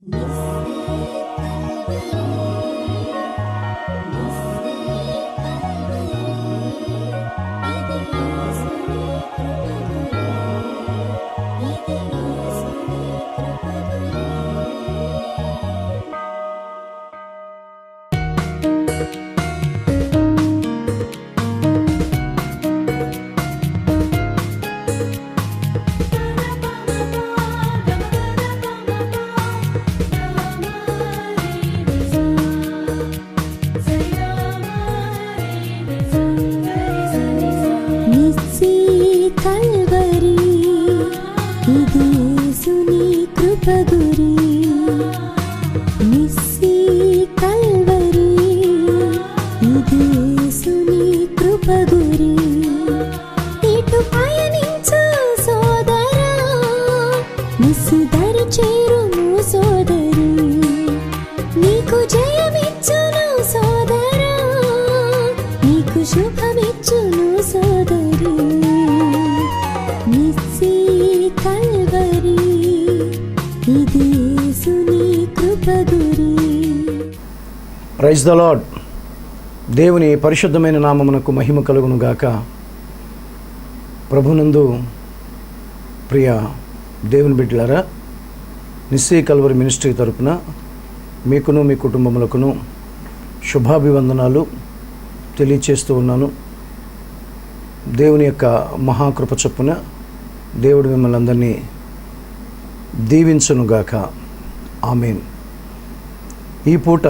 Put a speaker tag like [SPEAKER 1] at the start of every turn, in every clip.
[SPEAKER 1] Praise the lord. దేవుని పరిశుద్ధమైన నామమునకు మహిమ కలుగును గాక. ప్రభునందు ప్రియ దేవుని బిడ్డలారా, నిస్సీ కల్వరి మినిస్ట్రీ తరపున మీకును మీ కుటుంబములకును శుభాభివందనాలు తెలియచేస్తూ ఉన్నాను. దేవుని యొక్క మహాకృప చొప్పున దేవుడు మిమ్మల్ని అందరినీ దీవించునుగాక. ఆమేన్. ఈ పూట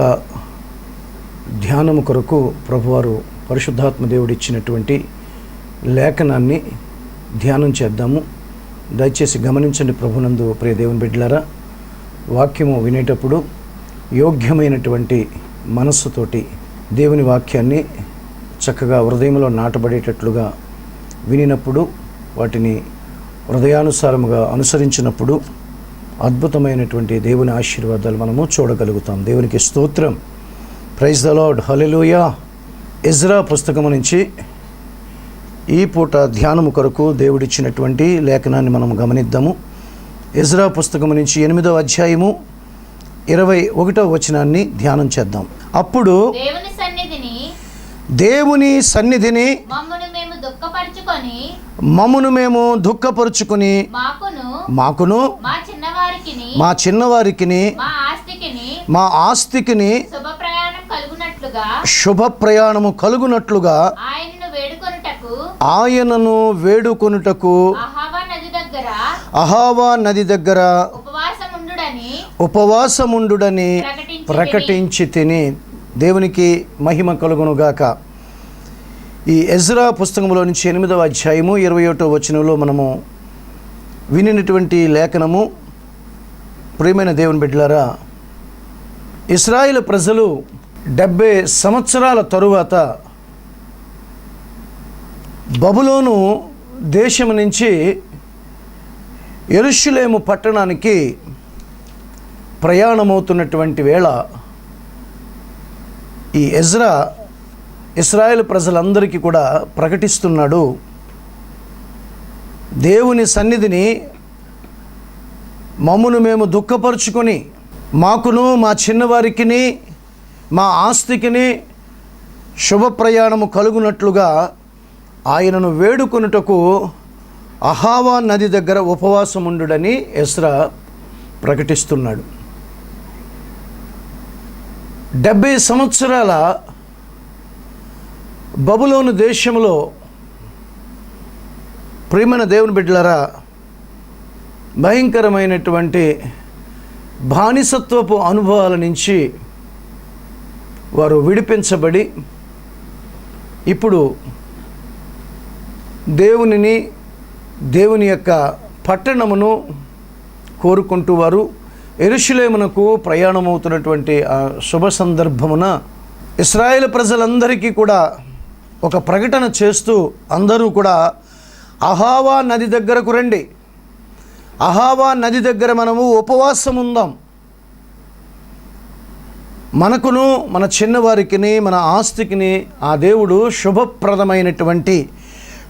[SPEAKER 1] ధ్యానము కొరకు ప్రభువారు పరిశుద్ధాత్మ దేవుడు ఇచ్చినటువంటి లేఖనాన్ని ధ్యానం చేద్దాము. దయచేసి గమనించండి. ప్రభునందు ప్రియ దేవుని బిడ్డలారా, వాక్యము వినేటప్పుడు యోగ్యమైనటువంటి మనస్సుతోటి దేవుని వాక్యాన్ని చక్కగా హృదయంలో నాటబడేటట్లుగా వినినప్పుడు, వాటిని హృదయానుసారముగా అనుసరించినప్పుడు అద్భుతమైనటువంటి దేవుని ఆశీర్వాదాలు మనము చూడగలుగుతాం. దేవునికి స్తోత్రం. Praise the Lord. Hallelujah. Ezra పుస్తకము నుంచి ఈ పూట ధ్యానము కొరకు దేవుడిచ్చినటువంటి లేఖనాన్ని మనం గమనిద్దాము. ఎజ్రా పుస్తకము నుంచి 8వ అధ్యాయము 21వ వచనాన్ని ధ్యానం చేద్దాం. అప్పుడు దేవుని సన్నిధిని మమ్మును మేము దుఃఖపరుచుకొని మాకును మా చిన్నవారికిని మా ఆస్తికిని శుభ ప్రయాణము కలుగునట్లుగా ఆయనను వేడుకొనుటకు అహావా నది దగ్గర ఉపవాసముండుడని ప్రకటించి తిని. దేవునికి మహిమ కలుగునుగాక. ఈ ఎజ్రా పుస్తకంలో నుంచి 8వ అధ్యాయము 21వ వచనంలో మనము వినినటువంటి లేఖనము, ప్రియమైన దేవుని బిడ్డలారా, ఇశ్రాయేలు ప్రజలు 70 సంవత్సరాల తరువాత బబులోను దేశం నుంచి యెరూషలేము పట్టణానికి ప్రయాణమవుతున్నటువంటి వేళ ఈ ఎజ్రా ఇశ్రాయేలు ప్రజలందరికీ కూడా ప్రకటిస్తున్నాడు, దేవుని సన్నిధిని మమ్మును మేము దుఃఖపరుచుకొని మాకును మా చిన్నవారికిని మా ఆస్తికిని శుభ ప్రయాణము కలుగునట్లుగా ఆయనను వేడుకొనుటకు అహావా నది దగ్గర ఉపవాసముండుడని ఎజ్రా ప్రకటిస్తున్నాడు. 70 సంవత్సరాల బబులోను దేశంలో, ప్రియమైన దేవుని బిడ్డలారా, భయంకరమైనటువంటి బానిసత్వపు అనుభవాల నుంచి వారు విడిపించబడి ఇప్పుడు దేవుని యొక్క పట్టణమును కోరుకుంటూ వారు యెరూషలేమునకు ప్రయాణమవుతున్నటువంటి ఆ శుభ సందర్భమున ఇశ్రాయేలు ప్రజలందరికీ కూడా ఒక ప్రకటన చేస్తూ అందరూ కూడా అహావా నది దగ్గరకు రండి, అహావా నది దగ్గర మనము ఉపవాసం ఉందాం, మనకును మన చిన్నవారికిని మన ఆస్తికిని ఆ దేవుడు శుభప్రదమైనటువంటి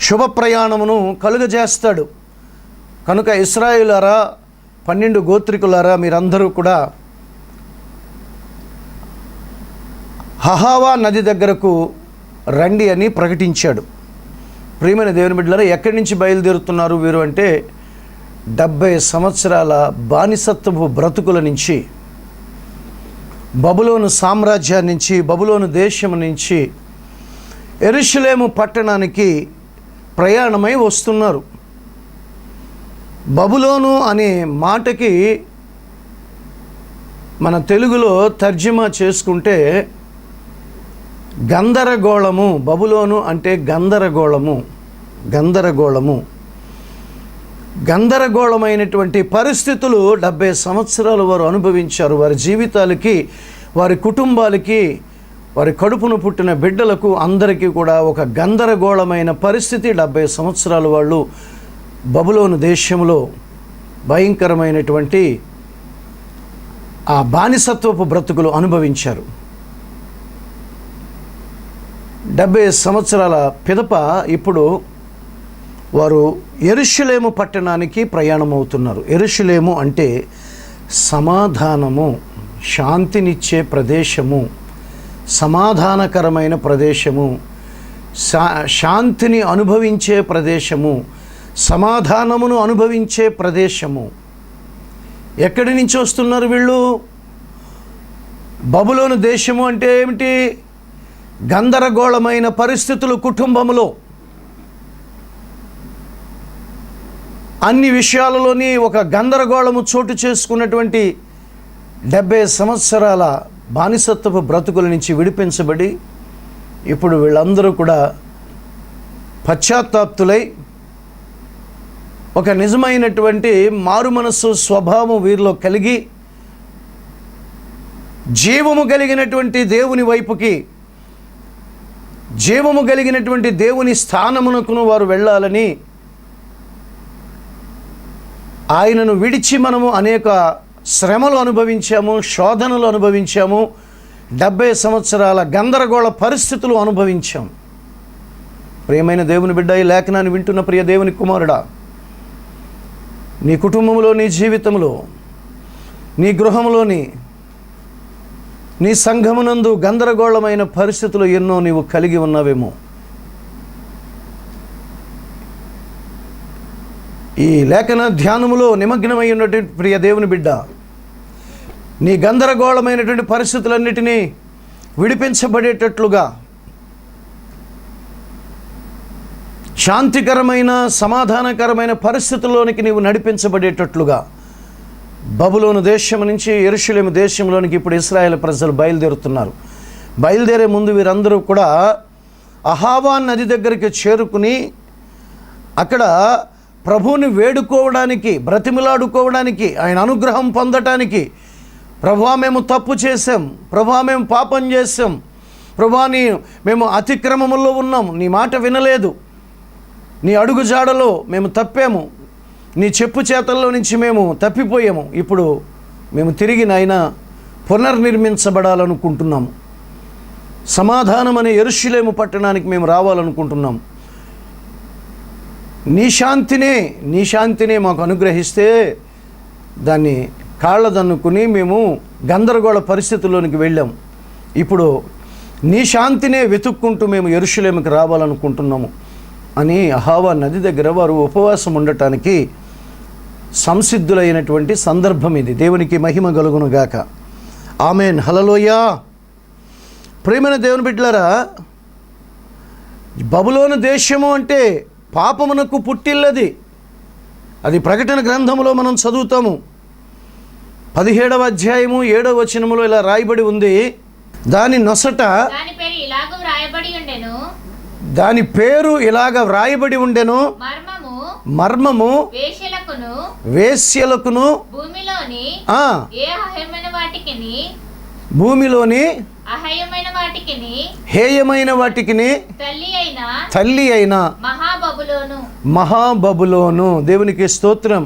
[SPEAKER 1] శుభ ప్రయాణమును కలుగజేస్తాడు. కనుక ఇశ్రాయేలులారా, 12 గోత్రికులారా, మీరందరూ కూడా అహావా నది దగ్గరకు రండి అని ప్రకటించాడు. ప్రియమైన దేవుని బిడ్డలారా, ఎక్కడి నుంచి బయలుదేరుతున్నారు వీరు అంటే 70 సంవత్సరాల బానిసత్వపు బ్రతుకుల నుంచి, బబులోను సామ్రాజ్యాన్ని నుంచి, బబులోను దేశం నుంచి యెరూషలేము పట్టణానికి ప్రయాణమై వస్తున్నారు. బబులోను అనే మాటకి మన తెలుగులో తర్జుమా చేసుకుంటే గందరగోళము. బబులోను అంటే గందరగోళమైనటువంటి పరిస్థితులు 70 సంవత్సరాలు వారు అనుభవించారు. వారి జీవితాలకి, వారి కుటుంబాలకి, వారి కడుపును పుట్టిన బిడ్డలకు అందరికీ కూడా ఒక గందరగోళమైన పరిస్థితి. 70 సంవత్సరాలు వాళ్ళు బబులోను దేశంలో భయంకరమైనటువంటి ఆ బానిసత్వపు బ్రతుకులు అనుభవించారు. 70 సంవత్సరాల పిదప ఇప్పుడు వారు యెరూషలేము పట్టణానికి ప్రయాణమవుతున్నారు. యెరూషలేము అంటే సమాధానము, శాంతినిచ్చే ప్రదేశము, సమాధానకరమైన ప్రదేశము, శాంతిని అనుభవించే ప్రదేశము, సమాధానమును అనుభవించే ప్రదేశము. ఎక్కడి నుంచి వస్తున్నారు వీళ్ళు? బబులోను దేశము అంటే ఏమిటి? గందరగోళమైన పరిస్థితులు కుటుంబంలో, అన్ని విషయాలలోని ఒక గందరగోళము చోటు చేసుకున్నటువంటి 70 సంవత్సరాల బానిసత్వపు బ్రతుకుల నుంచి విడిపించబడి ఇప్పుడు వీళ్ళందరూ కూడా పశ్చాత్తాప్తులై ఒక నిజమైనటువంటి మారు మనస్సు స్వభావం వీరిలో కలిగి జీవము కలిగినటువంటి దేవుని వైపుకి, జీవము కలిగినటువంటి దేవుని స్థానమునకును వారు వెళ్ళాలని, ఆయనను విడిచి మనము అనేక శ్రమలు అనుభవించాము, శోధనలు అనుభవించాము, 70 సంవత్సరాల గందరగోళ పరిస్థితులు అనుభవించాం. ప్రియమైన దేవుని బిడ్డ, ఈ లేఖనాన్ని వింటున్న ప్రియ దేవుని కుమారుడా, నీ కుటుంబంలో, నీ జీవితంలో, నీ గృహంలోని, నీ సంఘమునందు గందరగోళమైన పరిస్థితులు ఎన్నో నీవు కలిగి ఉన్నావేమో. ఈ లేఖన ధ్యానములో నిమగ్నమై ఉన్నటువంటి ప్రియ దేవుని బిడ్డ, నీ గందరగోళమైనటువంటి పరిస్థితులన్నిటినీ విడిపించబడేటట్లుగా, శాంతికరమైన సమాధానకరమైన పరిస్థితుల్లోనికి నీవు నడిపించబడేటట్లుగా బబులోను దేశం నుంచి యెరూషలేము దేశంలోనికి ఇప్పుడు ఇశ్రాయేలు ప్రజలు బయలుదేరుతున్నారు. బయలుదేరే ముందు వీరందరూ కూడా అహావా నది దగ్గరికి చేరుకుని అక్కడ ప్రభువుని వేడుకోవడానికి, బ్రతిమిలాడుకోవడానికి, ఆయన అనుగ్రహం పొందటానికి, ప్రభువా మేము తప్పు చేశాం, ప్రభువా మేము పాపం చేశాం, ప్రభువా మేము అతిక్రమములో ఉన్నాం, నీ మాట వినలేదు, నీ అడుగు జాడలో మేము తప్పాము, నీ చెప్పు చేతల్లో నుంచి మేము తప్పిపోయాము, ఇప్పుడు మేము తిరిగి నాయనా పునర్నిర్మించబడాలనుకుంటున్నాము, సమాధానం అనే యెరూషలేము పట్టణానికి మేము రావాలనుకుంటున్నాము, నీ శాంతినే మాకు అనుగ్రహిస్తే దాన్ని కాళ్ళదన్నుకుని మేము గందరగోళ పరిస్థితుల్లోనికి వెళ్ళాం, ఇప్పుడు నీ శాంతినే వెతుక్కుంటూ మేము యెరూషలేముకి రావాలనుకుంటున్నాము అని అహావా నది దగ్గర వారు ఉపవాసం ఉండటానికి సంసిద్ధులైనటువంటి సందర్భం ఇది. దేవునికి మహిమ కలుగునుగాక. ఆమేన్. హల్లెలూయా. ప్రియమైన దేవుని బిడ్డలారా, బబులోను దేశము అంటే పాపమునకు పుట్టిల్లది. అది ప్రకటన గ్రంథములో మనం చదువుతాము. 17వ అధ్యాయము 7వ వచనములో ఇలా రాయబడి ఉంది, దాని నొసట దాని పేరు ఇలాగ వ్రాయబడి ఉండెను, మర్మము వేశ్యలకును భూమిలోని హేయమైన వాటికిని తల్లి అయిన మహాబబులోను. దేవునికి స్తోత్రం.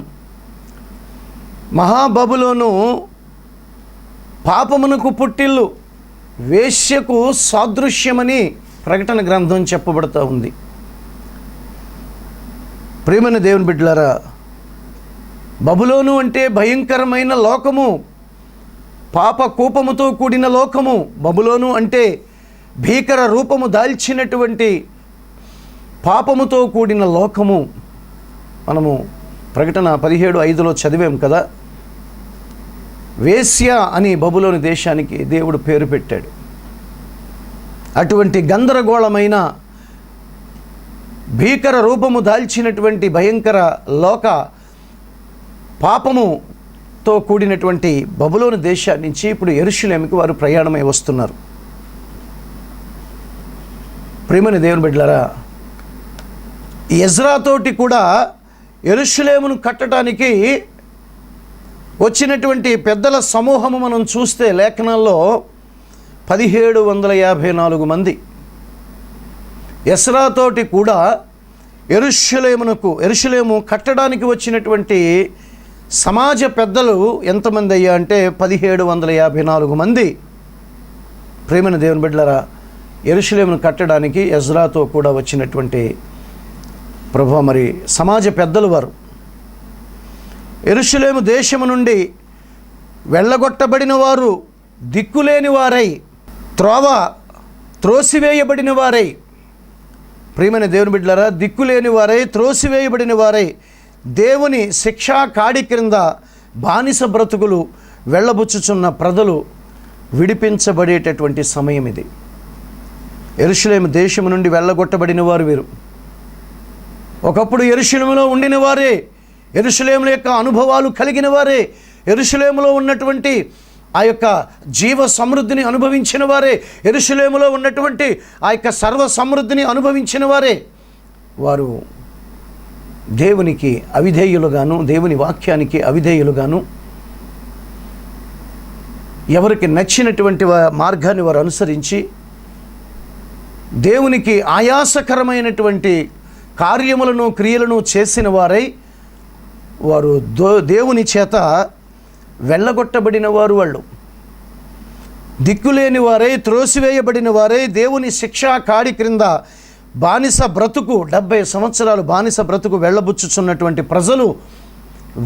[SPEAKER 1] మహాబబులోను పాపమునకు పుట్టిల్లు, వేశ్యకు సాదృశ్యమని ప్రకటన గ్రంథం చెప్పబడుతూ ఉంది. ప్రియమైన దేవుని బిడ్డలారా, బబులోను అంటే భయంకరమైన లోకము, పాప కూపముతో కూడిన లోకము. బబులోను అంటే భీకర రూపము దాల్చినటువంటి పాపముతో కూడిన లోకము. మనము ప్రకటన 17:5 చదివాం కదా. వేశ్య అని బబులోని దేశానికి దేవుడు పేరు పెట్టాడు. అటువంటి గందరగోళమైన భీకర రూపము దాల్చినటువంటి భయంకర లోక పాపముతో కూడినటువంటి బబులోని దేశాన్ని నుంచి ఇప్పుడు యెరూషలేముకి వారు ప్రయాణమై వస్తున్నారు. ప్రియమైన దేవుని బిడ్డలారా, ఎజ్రాతోటి కూడా యెరూషలేమును కట్టడానికి వచ్చినటువంటి పెద్దల సమూహము మనం చూస్తే లేఖనాల్లో 1754 మంది. ఎజ్రాతోటి కూడా యెరూషలేము కట్టడానికి వచ్చినటువంటి సమాజ పెద్దలు ఎంతమంది అయ్యా అంటే 1754 మంది. ప్రియమైన దేవుని బిడ్డలారా, యెరూషలేమును కట్టడానికి ఎజ్రాతో కూడా వచ్చినటువంటి మరి సమాజ పెద్దలు వారు. యెరూషలేము దేశము నుండి వెళ్ళగొట్టబడిన వారు, దిక్కులేని వారై, త్రోసివేయబడిన వారై, ప్రియమైన దేవుని బిడ్డలారా, దిక్కులేని వారై, త్రోసివేయబడిన వారై, దేవుని శిక్షా కాడి క్రింద బానిస బ్రతుకులు వెళ్ళబుచ్చుచున్న ప్రజలు విడిపించబడేటటువంటి సమయం ఇది. యెరూషలేము దేశము నుండి వెళ్ళగొట్టబడిన వారు వీరు. ఒకప్పుడు యెరూషలేములో ఉండిన వారే, యెరూషలేము యొక్క అనుభవాలు కలిగిన వారే, యెరూషలేములో ఉన్నటువంటి ఆ యొక్క జీవ సమృద్ధిని అనుభవించిన వారే, యెరూషలేములో ఉన్నటువంటి ఆ యొక్క సర్వ సమృద్ధిని అనుభవించిన వారే. వారు దేవునికి అవిధేయులుగాను, దేవుని వాక్యానికి అవిధేయులుగాను, ఎవరికి నచ్చినటువంటి మార్గాన్ని వారు అనుసరించి దేవునికి ఆయాసకరమైనటువంటి కార్యములను క్రియలను చేసిన వారై వారు దేవుని చేత వెళ్ళగొట్టబడిన వారు. వాళ్ళు దిక్కులేని వారై, త్రోసివేయబడిన వారై, దేవుని శిక్షా కాడి క్రింద బానిస బ్రతుకు 70 సంవత్సరాలు బానిస బ్రతుకు వెళ్ళబుచ్చుచున్నటువంటి ప్రజలు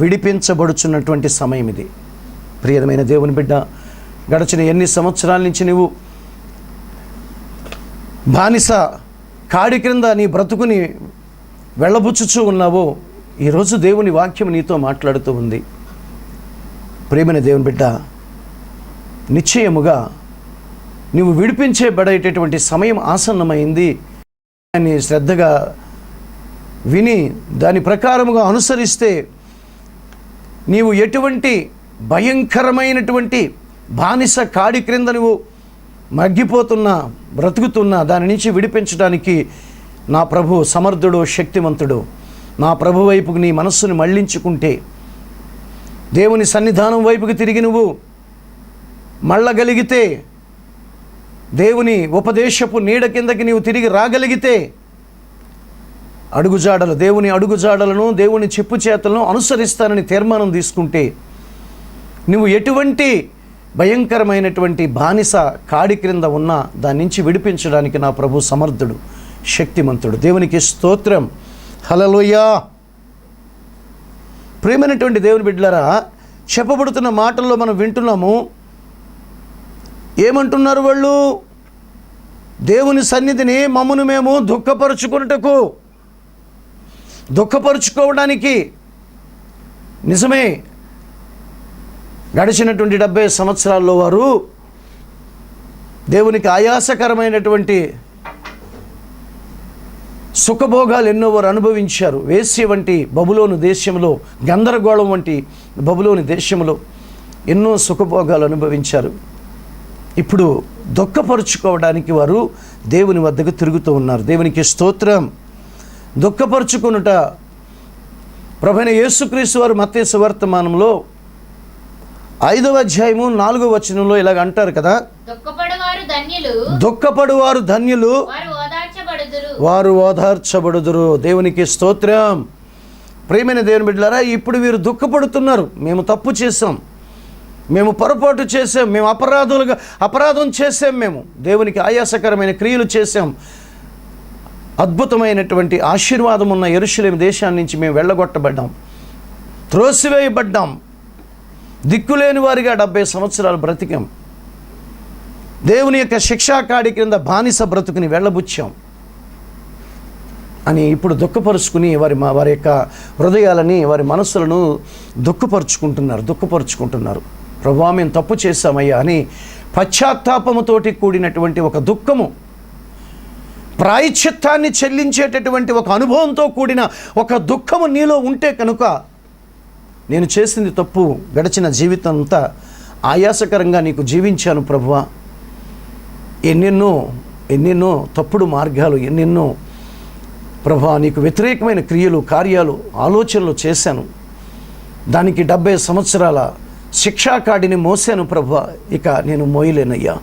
[SPEAKER 1] విడిపించబడుచున్నటువంటి సమయం ఇది. ప్రియమైన దేవుని బిడ్డ, గడిచిన ఎన్ని సంవత్సరాల నుంచి నువ్వు బానిస కాడి క్రింద నీ బ్రతుకుని వెళ్ళబుచ్చుచూ ఉన్నావో, ఈరోజు దేవుని వాక్యం నీతో మాట్లాడుతూ ఉంది. ప్రియమైన దేవుని బిడ్డ, నిశ్చయముగా నువ్వు విడిపించబడేటటువంటి సమయం ఆసన్నమైంది అని శ్రద్ధగా విని దాని ప్రకారముగా అనుసరిస్తే నీవు ఎటువంటి భయంకరమైనటువంటి బానిస కాడి క్రింద నువ్వు మగ్గిపోతున్నా, బ్రతుకుతున్నా, దాని నుంచి విడిపించడానికి నా ప్రభు సమర్థుడు, శక్తిమంతుడు. నా ప్రభు వైపుకు నీ మనస్సును మళ్ళించుకుంటే, దేవుని సన్నిధానం వైపుకి తిరిగి నువ్వు మళ్ళగలిగితే, దేవుని ఉపదేశపు నీడ కిందకి నీవు తిరిగి రాగలిగితే, అడుగుజాడలు, దేవుని అడుగుజాడలను, దేవుని చెప్పు చేతలను అనుసరిస్తానని తీర్మానం తీసుకుంటే, నువ్వు ఎటువంటి భయంకరమైనటువంటి బానిస కాడి క్రింద ఉన్నా దాని నుంచి విడిపించడానికి నా ప్రభు సమర్థుడు, శక్తిమంతుడు. దేవునికి స్తోత్రం. హల్లెలూయా. ప్రియమైనటువంటి దేవుని బిడ్డలారా, చెప్పబడుతున్న మాటల్లో మనం వింటున్నాము. ఏమంటున్నారు వాళ్ళు? దేవుని సన్నిధిని మమ్మను మేము దుఃఖపరుచుకోవడానికి. నిజమే, గడిచినటువంటి 70 సంవత్సరాల్లో వారు దేవునికి ఆయాసకరమైనటువంటి సుఖభోగాలు ఎన్నో వారు అనుభవించారు. వేశ్య వంటి బబులోను దేశంలో, గందరగోళం వంటి బబులోని దేశంలో ఎన్నో సుఖభోగాలు అనుభవించారు. ఇప్పుడు దుఃఖపరుచుకోవడానికి వారు దేవుని వద్దకు తిరుగుతూ ఉన్నారు. దేవునికి స్తోత్రం. దుఃఖపరుచుకొనుట ప్రభువైన యేసుక్రీస్తు వారు మత్తయి సువార్తమానంలో 5వ అధ్యాయము 4వ వచనంలో ఇలాగ అంటారు కదా, దుఃఖపడువారు ధన్యులు, వారు ఓదార్చబడుదురు. దేవునికి స్తోత్రం. ప్రియమైన దేవుని బిడ్డలారా, ఇప్పుడు వీరు దుఃఖపడుతున్నారు. మేము తప్పు చేసాం, మేము పొరపాటు చేసాం, మేము అపరాధం చేసాం, మేము దేవునికి ఆయాసకరమైన క్రియలు చేసాం, అద్భుతమైనటువంటి ఆశీర్వాదం ఉన్న యెరూషలేము దేశాన్ని నుంచి మేము వెళ్ళగొట్టబడ్డాం, త్రోసివేయబడ్డాం, దిక్కులేని వారిగా 70 సంవత్సరాలు బ్రతికాం. దేవుని యొక్క శిక్షాకాడి క్రింద బానిస బ్రతుకుని వెళ్ళబుచ్చాం అని ఇప్పుడు దుఃఖపరుచుకుని వారి యొక్క హృదయాలని, వారి మనస్సులను దుఃఖపరుచుకుంటున్నారు. ప్రభువా, మేము తప్పు చేశామయ్యా అని పశ్చాత్తాపముతోటి కూడినటువంటి ఒక దుఃఖము, ప్రాయశ్చిత్తాన్ని చెల్లించేటటువంటి ఒక అనుభవంతో కూడిన ఒక దుఃఖము నీలో ఉంటే కనుక, నేను చేసింది తప్పు, గడిచిన జీవితం అంతా ఆయాసకరంగా నీకు జీవించాను ప్రభువా, ఎన్నెన్నో తప్పుడు మార్గాలు, ఎన్నెన్నో ప్రభువా నీకు వ్యతిరేకమైన క్రియలు, కార్యాలు, ఆలోచనలు చేశాను, దానికి 70 సంవత్సరాల శిక్షాకాడిని మోసాను ప్రభువా, ఇక నేను మోయలేనయ్యా,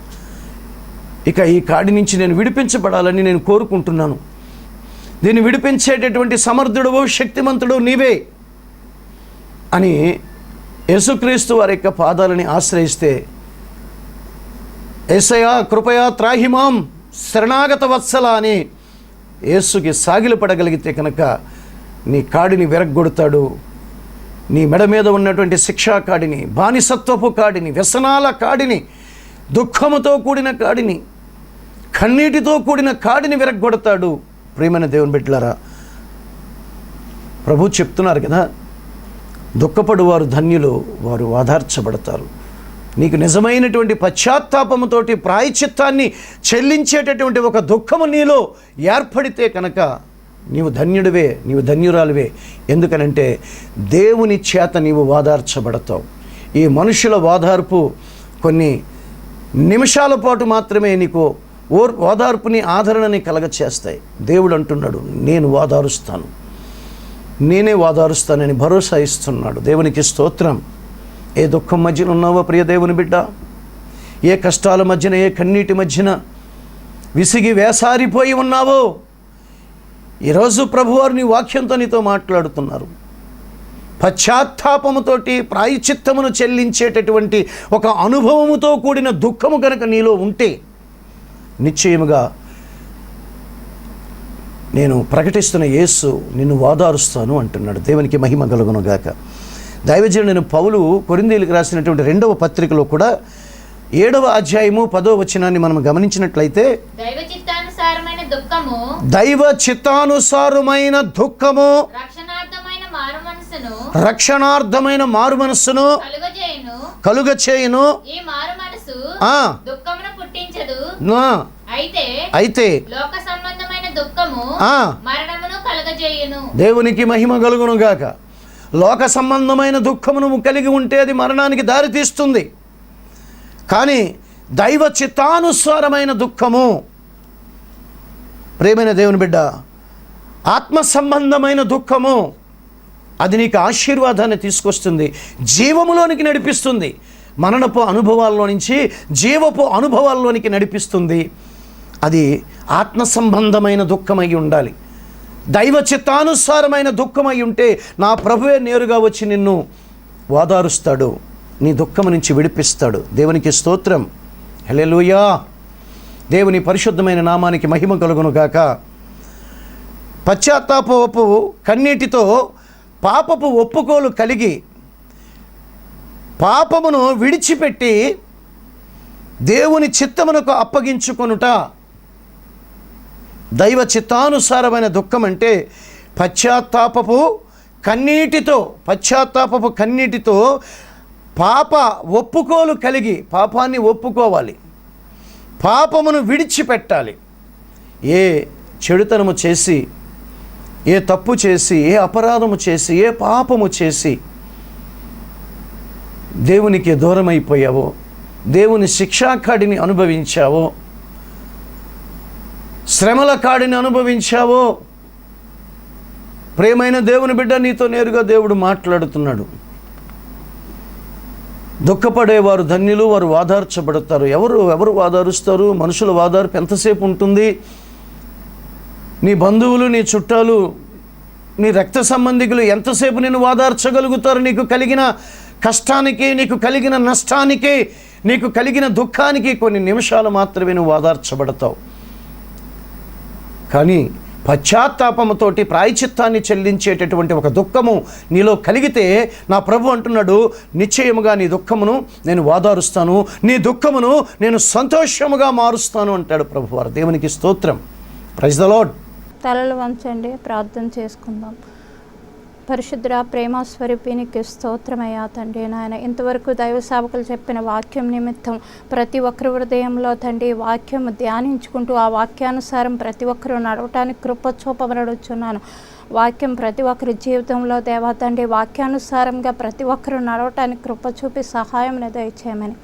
[SPEAKER 1] ఇక ఈ కాడి నుంచి నేను విడిపించబడాలని నేను కోరుకుంటున్నాను. దీన్ని విడిపించేటటువంటి సమర్థుడు, శక్తిమంతుడు నీవే అని యేసుక్రీస్తు వారి యొక్క పాదాలని ఆశ్రయిస్తే, యేసయ్యా కృపయా త్రాహిమాం శరణాగత వత్సల అని యేసుకి సాగిలపడగలిగితే కనుక నీ కాడిని విరగ్గొడతాడు. నీ మెడ మీద ఉన్నటువంటి శిక్షా కాడిని, బానిసత్వపు కాడిని, వ్యసనాల కాడిని, దుఃఖముతో కూడిన కాడిని, కన్నీటితో కూడిన కాడిని విరగ్గొడతాడు. ప్రియమైన దేవుని బిడ్డలారా, ప్రభు చెప్తున్నారు కదా, దుఃఖపడు వారు ధన్యులు, వారు ఓదార్చబడతారు. నీకు నిజమైనటువంటి పశ్చాత్తాపముతోటి ప్రాయశ్చిత్తాన్ని చెల్లించేటటువంటి ఒక దుఃఖము నీలో ఏర్పడితే కనుక నీవు ధన్యుడివే, నీవు ధన్యురాలివే. ఎందుకనంటే దేవుని చేత నీవు ఓదార్చబడతావు. ఈ మనుషుల ఓదార్పు కొన్ని నిమిషాల పాటు మాత్రమే నీకు ఓదార్పుని, ఆదరణని కలగచేస్తాయి. దేవుడు అంటున్నాడు, నేను ఓదారుస్తాను, నేనే ఓదారుస్తానని భరోసా ఇస్తున్నాడు. దేవునికి స్తోత్రం. ఏ దుఃఖం మధ్యన ఉన్నావో ప్రియ దేవుని బిడ్డ, ఏ కష్టాల మధ్యన, ఏ కన్నీటి మధ్యన విసిగి వేసారిపోయి ఉన్నావో, ఈరోజు ప్రభువారు నీ వాక్యంతో నీతో మాట్లాడుతున్నారు. పశ్చాత్తాపముతోటి ప్రాయశ్చిత్తమును చెల్లించేటటువంటి ఒక అనుభవముతో కూడిన దుఃఖము కనుక నీలో ఉంటే నిశ్చయముగా నేను ప్రకటిస్తున్న యేసు నిన్ను ఓదారుస్తాను అంటున్నాడు. దేవునికి మహిమ కలుగునుగాక. దైవజనుడైన పౌలు కొరింథీయులకు రాసినటువంటి 2వ పత్రికలో కూడా 7వ అధ్యాయము 10వ వచనాన్ని మనం గమనించినట్లయితే, దైవ చిత్తానుసారమైన దుఃఖము రక్షణార్థమైన మారు మనస్సును కలుగచేయును. అయితే దేవునికి మహిమ కలుగునుగాక. లోక సంబంధమైన దుఃఖమును కలిగి ఉంటే అది మరణానికి దారితీస్తుంది. కానీ దైవ చిత్తానుసారమైన దుఃఖము, ప్రేమైన దేవుని బిడ్డ, ఆత్మ సంబంధమైన దుఃఖము, అది నీకు ఆశీర్వాదాన్ని తీసుకొస్తుంది, జీవములోనికి నడిపిస్తుంది. మరణపు అనుభవాల్లో నుంచి జీవపు అనుభవాల్లోనికి నడిపిస్తుంది. అది ఆత్మ సంబంధమైన దుఃఖమై ఉండాలి. దైవ చిత్తానుసారమైన దుఃఖమై ఉంటే నా ప్రభువే నేరుగా వచ్చి నిన్ను ఓదారుస్తాడు, నీ దుఃఖము నుంచి విడిపిస్తాడు. దేవునికి స్తోత్రం. హల్లెలూయా. దేవుని పరిశుద్ధమైన నామానికి మహిమ కలుగునుగాక. పశ్చాత్తాపపు కన్నీటితో పాపపు ఒప్పుకోలు కలిగి పాపమును విడిచిపెట్టి దేవుని చిత్తమునకు అప్పగించుకొనుట దైవ చిత్తానుసారమైన దుఃఖం. అంటే పశ్చాత్తాపపు కన్నీటితో పాప ఒప్పుకోలు కలిగి పాపాన్ని ఒప్పుకోవాలి, పాపమును విడిచిపెట్టాలి. ఏ చెడుతనము చేసి, ఏ తప్పు చేసి, ఏ అపరాధము చేసి, ఏ పాపము చేసి దేవునికి దూరమైపోయావో, దేవుని శిక్షాకాడిని అనుభవించావో, శ్రమల కాడిని అనుభవించావో, ప్రేమైన దేవుని బిడ్డ, నీతో నేరుగా దేవుడు మాట్లాడుతున్నాడు. దుఃఖపడేవారు ధన్యులు, వారు ఓదార్చబడతారు. ఎవరు ఓదారుస్తారు? మనుషుల ఓదార్పు ఎంతసేపు ఉంటుంది? నీ బంధువులు, నీ చుట్టాలు, నీ రక్త సంబంధికులు ఎంతసేపు నిన్ను ఓదార్చగలుగుతారు? నీకు కలిగిన కష్టానికి, నీకు కలిగిన నష్టానికి, నీకు కలిగిన దుఃఖానికి కొన్ని నిమిషాలు మాత్రమే నువ్వు ఓదార్చబడతావు. కానీ పశ్చాత్తాపముతోటి ప్రాయచిత్తాన్ని చెల్లించేటటువంటి ఒక దుఃఖము నీలో కలిగితే నా ప్రభు అంటున్నాడు, నిశ్చయముగా నీ దుఃఖమును నేను ఓదారుస్తాను, నీ దుఃఖమును నేను సంతోషముగా మారుస్తాను అంటాడు ప్రభువారు. దేవునికి స్తోత్రం. Praise the Lord.
[SPEAKER 2] తలలు వంచండి, ప్రార్థన చేసుకుందాం. పరిశుద్ధ ప్రేమ స్వరూపినికి స్తోత్రమయ్యా తండ్రి. నాయన ఇంతవరకు దైవ సేవకులు చెప్పిన వాక్యం నిమిత్తం ప్రతి ఒక్కరి హృదయంలో తండ్రి వాక్యం ధ్యానించుకుంటూ ఆ వాక్యానుసారం ప్రతి ఒక్కరూ నడవటానికి కృప చూపబడుచున్నాను. వాక్యం ప్రతి ఒక్కరి జీవితంలో దేవా తండ్రి వాక్యానుసారంగా ప్రతి ఒక్కరూ నడవటానికి కృప చూపి సహాయం దయచేయమని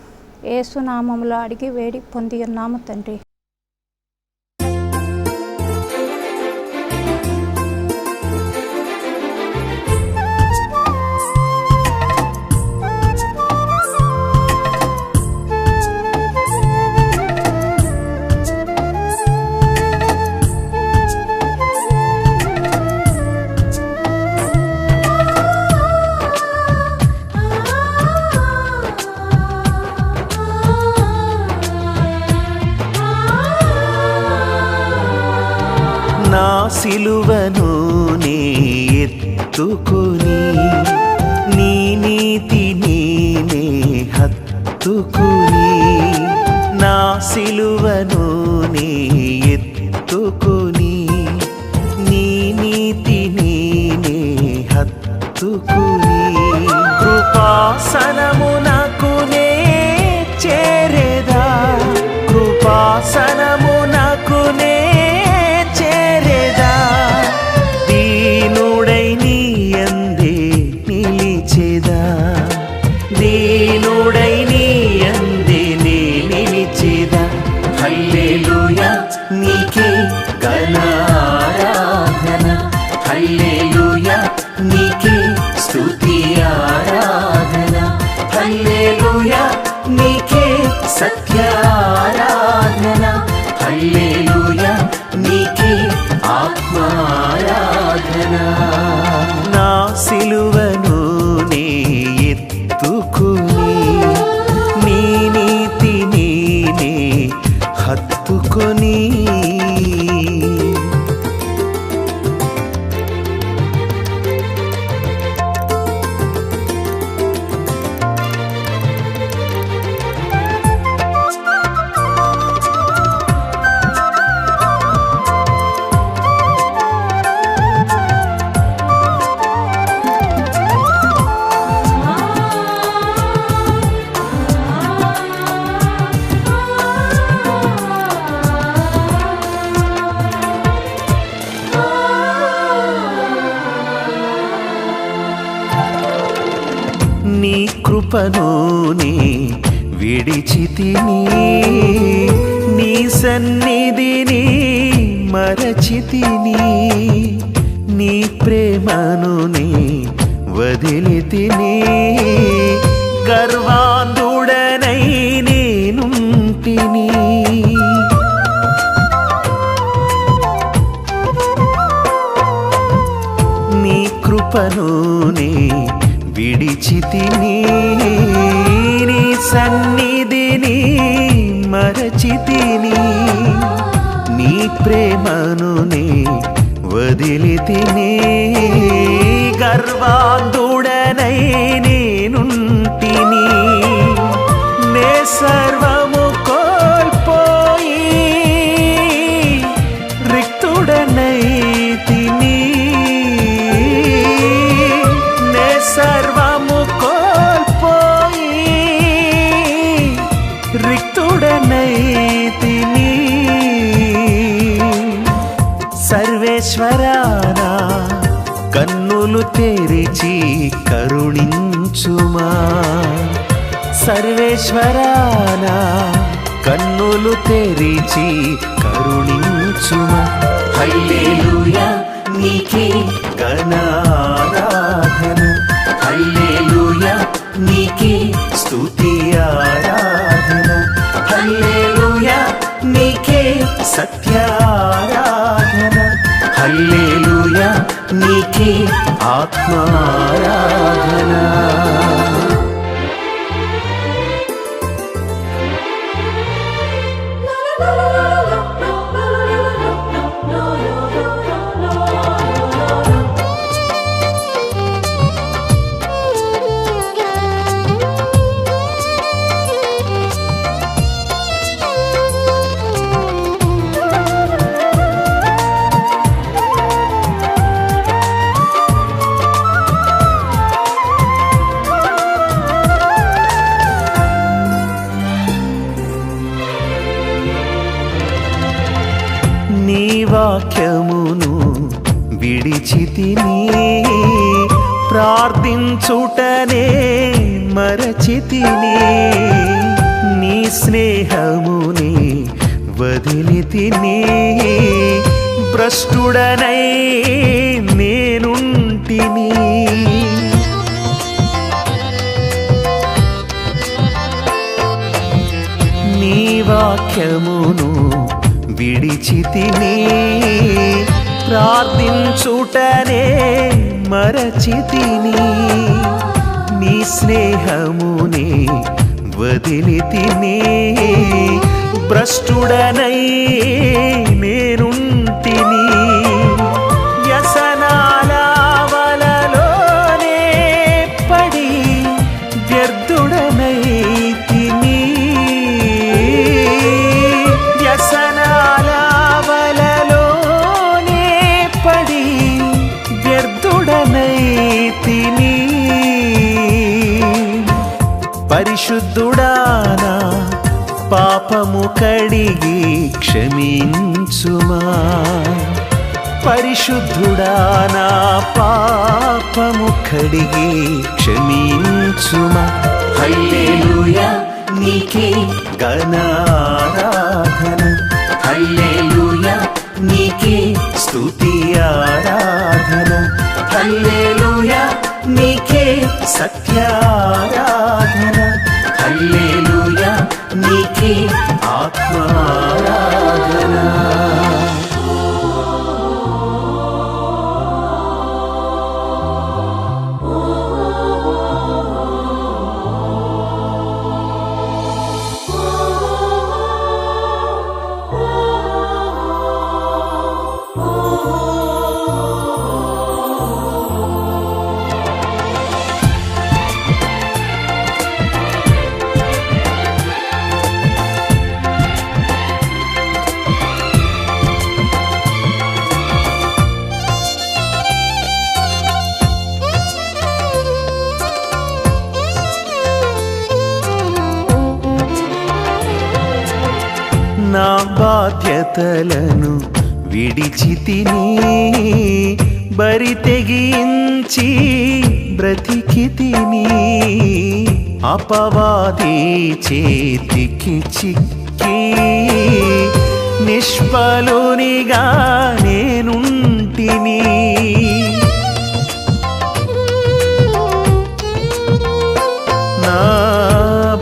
[SPEAKER 2] యేసు నామములో అడిగి వేడి పొంది ఉన్నాము తండ్రి.
[SPEAKER 3] నా సిలువను నీ ఎత్తుకుని నీ నీతిని నే హత్తుకుని, నా సిలువను నీ ఎత్తుకుని నీ నీతిని నే హత్తుకుని, కృపాసనము నాకు నే చేరేదా, కృపాసనము నాకు నే నీకే ఘనారాధన, హల్లెలూయా నీకే స్తుతి ఆరాధన, హల్లెలూయా నీకే సత్యారాధన, హల్లెలూయా నీకే ఆత్మారాధన. నా సిలువను నే ఎత్తుకుని నీ నీతిని నే హత్తుకొని, నీ కృపను నీ విడిచితిని, నీ సన్నిధిని మరచితిని, నీ ప్రేమను నీ వదిలితిని, గర్వాంధుడనై నేనుంటిని, నీ కృపను నీ విడిచితిని, నీ సన్నిధిని మరచితిని, నీ ప్రేమను నే వదిలితిని, గర్వాంధుడనై నేనుంటిని, నే సర్వము కోల్పోయి రిక్తుడనైతిని, సర్వము కోల్పోయి రిక్తుడనైతిని, సర్వేశ్వరానా కన్నులు తెరిచి కరుణించుమా, సర్వేశ్వరానా కన్నులు తెరిచి కరుణించుమా, హల్లెలూయా నీకే ఘనారాధన, హల్లెలూయా నీకే స్తుతి ఆరాధన, హల్లెలూయా నీకే సత్యారాధన, హల్లెలూయా నీకే ఆత్మారాధన. ప్రార్థించుటనే మరచితిని, నీ స్నేహముని వదిలితిని, భ్రష్టుడనై నేనుంటిని. నీ వాక్యమును విడిచితిని, ప్రార్థించుటనే మరచితిని, నీ స్నేహముని వదిలితిని, భ్రష్టుడనై నేనుంటిని. వ్యసనాల వలలోనే పడి వ్యర్థుడనైతిని, వ్యసనాల వలలోనే పడి వ్యర్థుడనైతిని. పరిశుద్ధుడానా పాపము కడిగి క్షమించుమా, పరిశుద్ధుడానా పాపము కడిగి క్షమించుమా. హల్లెలూయా నీకే ఘనారాధన, హల్లెలూయా నీకే స్తుతి ఆరాధన, హల్లెలూయా నీకే సత్యారాధన, హల్లెలూయా నీకే ఆత్మారాధన. నా బాధ్యతలను విడిచితిని, బరి తెగించి బ్రతికితిని, అపవాది చేతికి చిక్కి నిష్ఫలునిగా నేనుంటిని. నా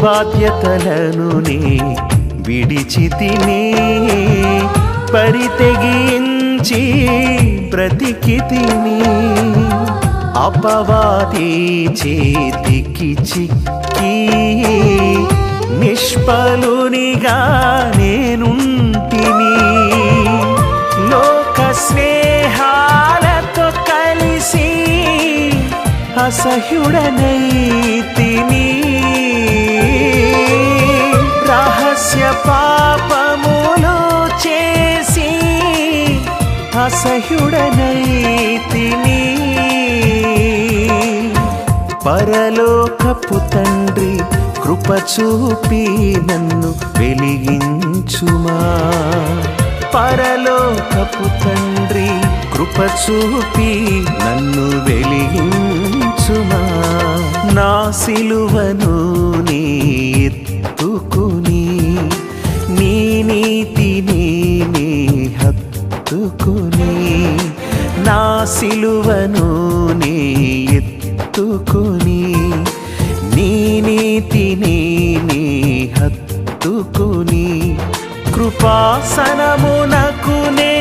[SPEAKER 3] బాధ్యతలను విడిచితిని, పరితెగించి బ్రతికితిని, అపవాది చేతికి చిక్కి నిష్ఫలునిగా నేనుంటిని. లోక స్నేహాలతో కలిసి అసహ్యుడనైతిని, రహస్య పాపములు చేసి అసహ్యుడనైతిని. పరలోకపు తండ్రి కృప చూపి నన్ను వెలిగించుమా, పరలోకపు తండ్రి కృప చూపి నన్ను వెలిగించుమా. నా సిలువను నీ ఎత్తుకుని, నీ నీతిని నీ హత్తుకుని, నా సిలువను నీ ఎత్తుకుని, నీ నీతిని నీ హత్తుకుని, కృపాసనమునకు నే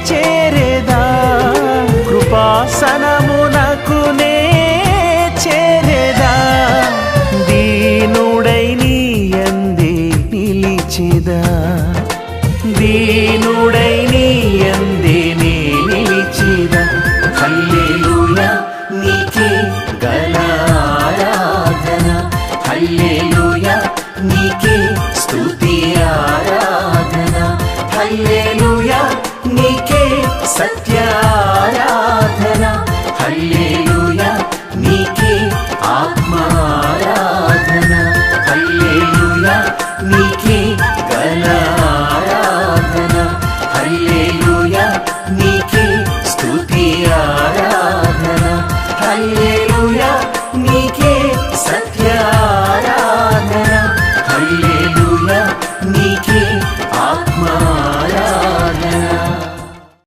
[SPEAKER 3] చేరేదా, కృపాసనమునకు నే చేరేదా, దీనుడై నీ యందే నిలిచెదా, దీనుడై నీ యందే నిలిచెదా. హల్లెలూయా నీకే ఘనారాధన, హల్లెలూయా నీకే స్తుతి ఆరాధన, హల్లెలూయా నీకే సత్యారాధన, హల్లెలూయా నీకే ఆత్మారాధన, హల్లెలూయా నీకే ఘనారాధన, హల్లెలూయా నీకే స్తుతి ఆరాధన, హల్లెలూయా హల్లెలూయా నీకే సత్య